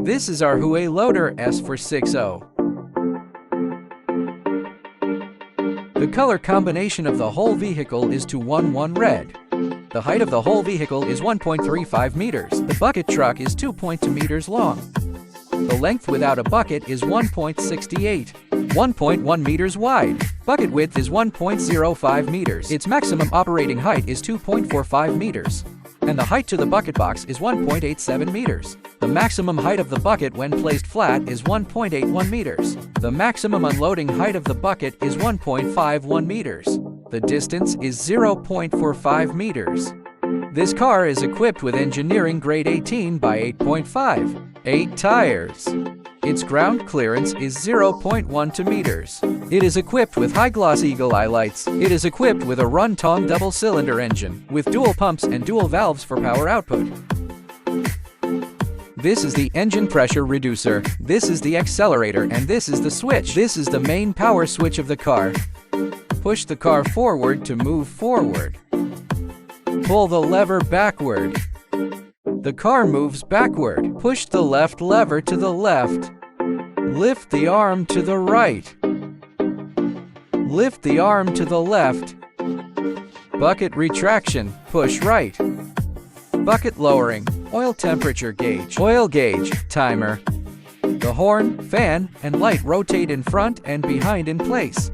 This is our Huey Loader S460. The color combination of the whole vehicle is 211 red. The height of the whole vehicle is 1.35 meters. The bucket truck is 2.2 meters long. The length without a bucket is 1.68, 1.1 meters wide. Bucket width is 1.05 meters. Its maximum operating height is 2.45 meters. And the height to the bucket box is 1.87 meters. The maximum height of the bucket when placed flat is 1.81 meters. The maximum unloading height of the bucket is 1.51 meters. The distance is 0.45 meters. This car is equipped with engineering grade 18 by 8.5, 8 tires. Its ground clearance is 0.12 meters. It is equipped with high-gloss eagle eye lights. It is equipped with a Runton double-cylinder engine with dual pumps and dual valves for power output. This is the engine pressure reducer. This is the accelerator, and this is the switch. This is the main power switch of the car. Push the car forward to move forward. Pull the lever backward. The car moves backward. Push the left lever to the left. Lift the arm to the right. Lift the arm to the left. Bucket retraction. Push right. Bucket lowering. Oil temperature gauge. Oil gauge. Timer. The horn, fan, and light rotate in front and behind in place.